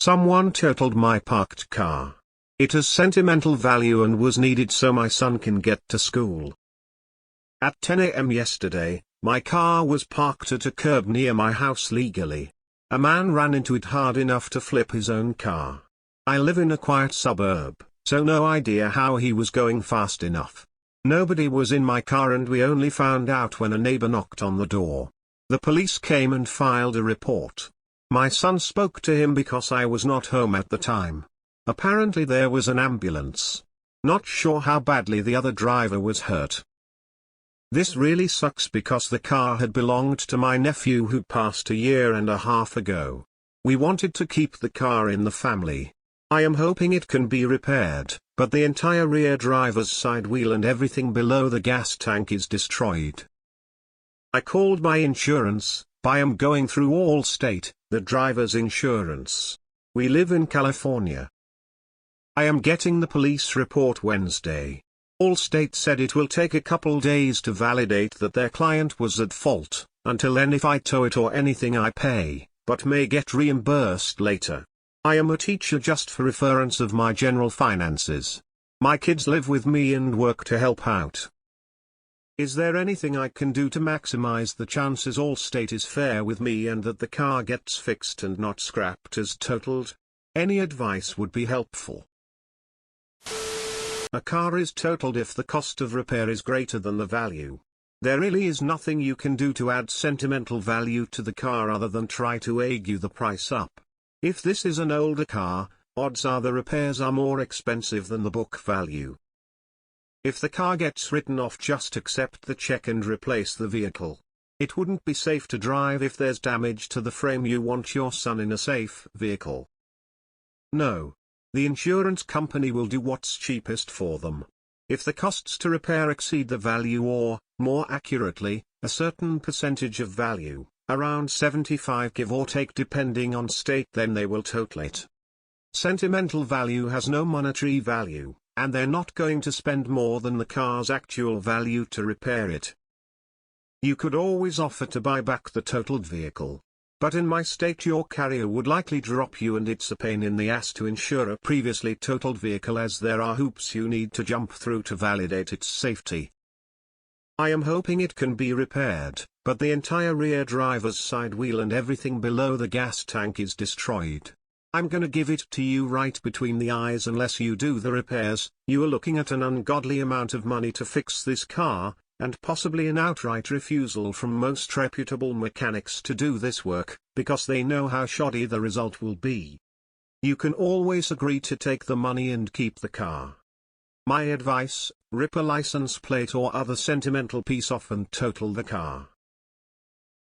Someone totaled my parked car. It has sentimental value and was needed so my son can get to school. At 10 a.m. yesterday, my car was parked at a curb near my house legally. A man ran into it hard enough to flip his own car. I live in a quiet suburb, so no idea how he was going fast enough. Nobody was in my car and we only found out when a neighbor knocked on the door. The police came and filed a report. My son spoke to him because I was not home at the time. Apparently there was an ambulance. Not sure how badly the other driver was hurt. This really sucks because the car had belonged to my nephew who passed a year and a half ago. We wanted to keep the car in the family. I am hoping it can be repaired, but the entire rear driver's side wheel and everything below the gas tank is destroyed. I called my insurance. I am going through Allstate, the driver's insurance. We live in California. I am getting the police report Wednesday. Allstate said it will take a couple days to validate that their client was at fault. Until then, if I tow it or anything I pay, but may get reimbursed later. I am a teacher just for reference of my general finances. My kids live with me and work to help out. Is there anything I can do to maximize the chances Allstate is fair with me and that the car gets fixed and not scrapped as totaled? Any advice would be helpful. A car is totaled if the cost of repair is greater than the value. There really is nothing you can do to add sentimental value to the car other than try to argue the price up. If this is an older car, odds are the repairs are more expensive than the book value. If the car gets written off, just accept the check and replace the vehicle. It wouldn't be safe to drive if there's damage to the frame. You want your son in a safe vehicle. No. The insurance company will do what's cheapest for them. If the costs to repair exceed the value or, more accurately, a certain percentage of value, around 75 give or take depending on state, then they will total it. Sentimental value has no monetary value, and they're not going to spend more than the car's actual value to repair it. You could always offer to buy back the totaled vehicle. But in my state your carrier would likely drop you, and it's a pain in the ass to insure a previously totaled vehicle as there are hoops you need to jump through to validate its safety. I am hoping it can be repaired, but the entire rear driver's side wheel and everything below the gas tank is destroyed. I'm gonna give it to you right between the eyes: unless you do the repairs, you are looking at an ungodly amount of money to fix this car, and possibly an outright refusal from most reputable mechanics to do this work, because they know how shoddy the result will be. You can always agree to take the money and keep the car. My advice: rip a license plate or other sentimental piece off and total the car.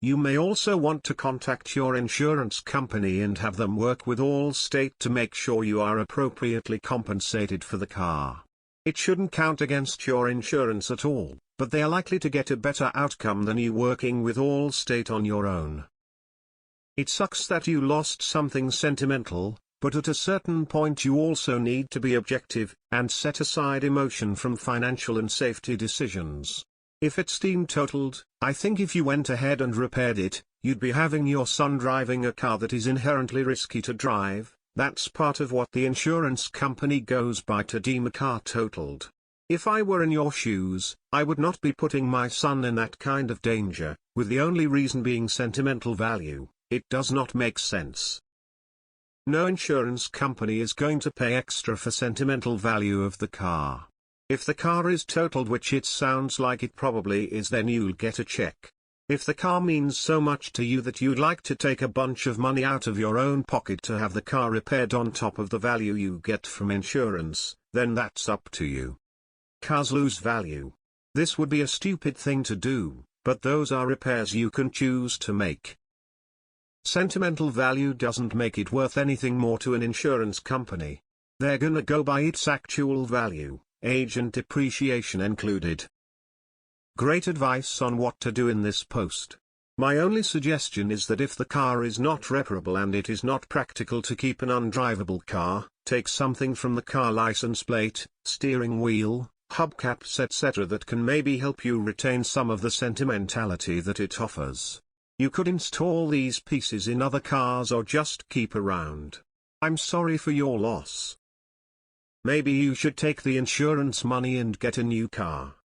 You may also want to contact your insurance company and have them work with Allstate to make sure you are appropriately compensated for the car. It shouldn't count against your insurance at all, but they are likely to get a better outcome than you working with Allstate on your own. It sucks that you lost something sentimental, but at a certain point you also need to be objective, and set aside emotion from financial and safety decisions. If it's deemed totaled, I think if you went ahead and repaired it, you'd be having your son driving a car that is inherently risky to drive. That's part of what the insurance company goes by to deem a car totaled. If I were in your shoes, I would not be putting my son in that kind of danger, with the only reason being sentimental value. It does not make sense. No insurance company is going to pay extra for sentimental value of the car. If the car is totaled, which it sounds like it probably is, then you'll get a check. If the car means so much to you that you'd like to take a bunch of money out of your own pocket to have the car repaired on top of the value you get from insurance, then that's up to you. Cars lose value. This would be a stupid thing to do, but those are repairs you can choose to make. Sentimental value doesn't make it worth anything more to an insurance company. They're gonna go by its actual value, age and depreciation included. Great advice on what to do in this post. My only suggestion is that if the car is not reparable and it is not practical to keep an undrivable car, take something from the car: license plate, steering wheel, hubcaps, etc. that can maybe help you retain some of the sentimentality that it offers. You could install these pieces in other cars or just keep around. I'm sorry for your loss. Maybe you should take the insurance money and get a new car.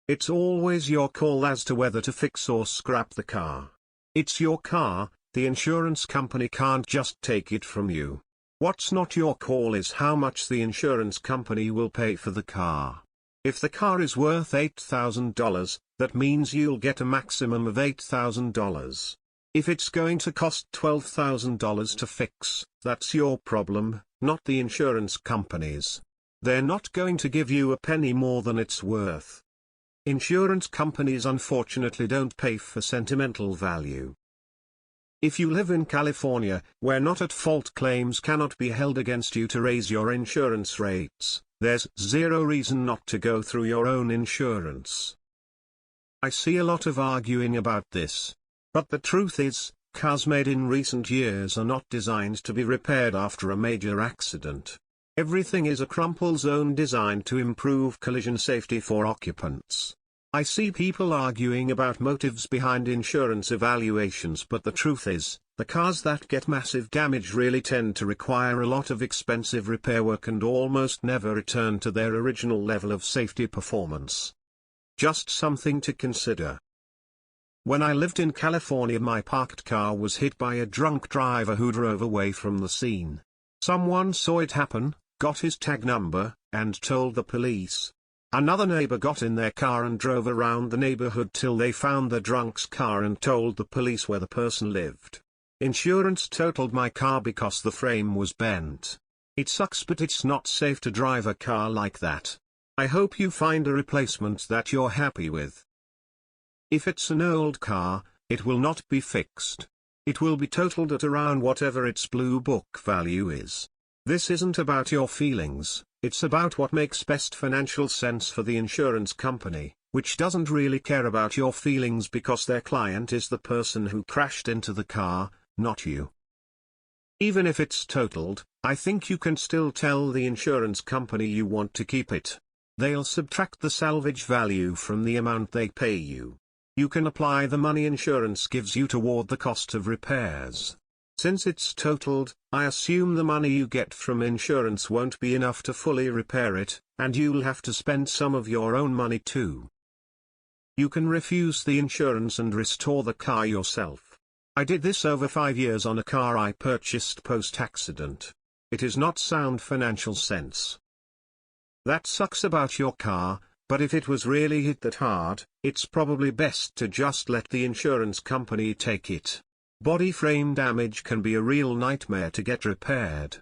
It's always your call as to whether to fix or scrap the car. It's your car, the insurance company can't just take it from you. What's not your call is how much the insurance company will pay for the car. If the car is worth $8,000, that means you'll get a maximum of $8,000. If it's going to cost $12,000 to fix, that's your problem, not the insurance company's. They're not going to give you a penny more than it's worth. Insurance companies unfortunately don't pay for sentimental value. If you live in California, where not at fault claims cannot be held against you to raise your insurance rates, there's zero reason not to go through your own insurance. I see a lot of arguing about this. But the truth is, cars made in recent years are not designed to be repaired after a major accident. Everything is a crumple zone designed to improve collision safety for occupants. I see people arguing about motives behind insurance evaluations, but the truth is, the cars that get massive damage really tend to require a lot of expensive repair work and almost never return to their original level of safety performance. Just something to consider. When I lived in California, my parked car was hit by a drunk driver who drove away from the scene. Someone saw it happen, got his tag number, and told the police. Another neighbor got in their car and drove around the neighborhood till they found the drunk's car and told the police where the person lived. Insurance totaled my car because the frame was bent. It sucks, but it's not safe to drive a car like that. I hope you find a replacement that you're happy with. If it's an old car, it will not be fixed. It will be totaled at around whatever its blue book value is. This isn't about your feelings, it's about what makes best financial sense for the insurance company, which doesn't really care about your feelings because their client is the person who crashed into the car, not you. Even if it's totaled, I think you can still tell the insurance company you want to keep it. They'll subtract the salvage value from the amount they pay you. You can apply the money insurance gives you toward the cost of repairs. Since it's totaled, I assume the money you get from insurance won't be enough to fully repair it, and you'll have to spend some of your own money too. You can refuse the insurance and restore the car yourself. I did this over 5 years on a car I purchased post-accident. It is not sound financial sense. That sucks about your car. But if it was really hit that hard, it's probably best to just let the insurance company take it. Body frame damage can be a real nightmare to get repaired.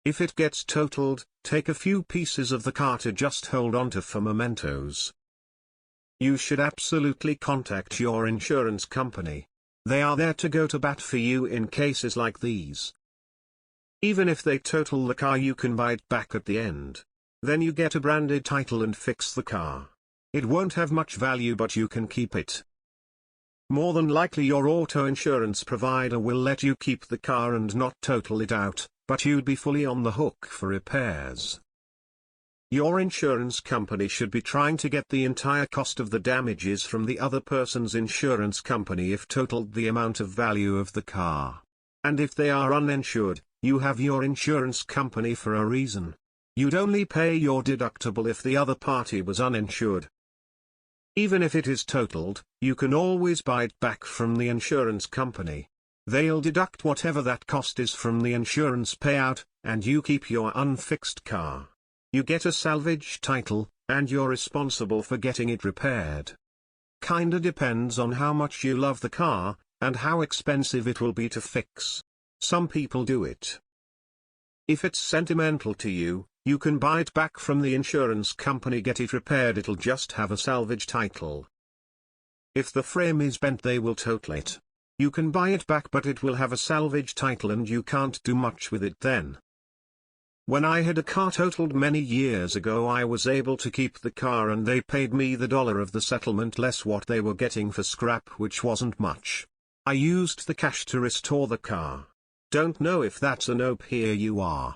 If it gets totaled, take a few pieces of the car to just hold onto for mementos. You should absolutely contact your insurance company. They are there to go to bat for you in cases like these. Even if they total the car, you can buy it back at the end. Then you get a branded title and fix the car. It won't have much value, but you can keep it. More than likely your auto insurance provider will let you keep the car and not total it out, but you'd be fully on the hook for repairs. Your insurance company should be trying to get the entire cost of the damages from the other person's insurance company if totaled the amount of value of the car. And if they are uninsured, you have your insurance company for a reason. You'd only pay your deductible if the other party was uninsured. Even if it is totaled, you can always buy it back from the insurance company. They'll deduct whatever that cost is from the insurance payout, and you keep your unfixed car. You get a salvage title, and you're responsible for getting it repaired. Kinda depends on how much you love the car, and how expensive it will be to fix. Some people do it. If it's sentimental to you, you can buy it back from the insurance company, get it repaired, it'll just have a salvage title. If the frame is bent, they will total it. You can buy it back, but it will have a salvage title and you can't do much with it then. When I had a car totaled many years ago, I was able to keep the car and they paid me the dollar of the settlement less what they were getting for scrap, which wasn't much. I used the cash to restore the car. Don't know if that's a nope. Here you are.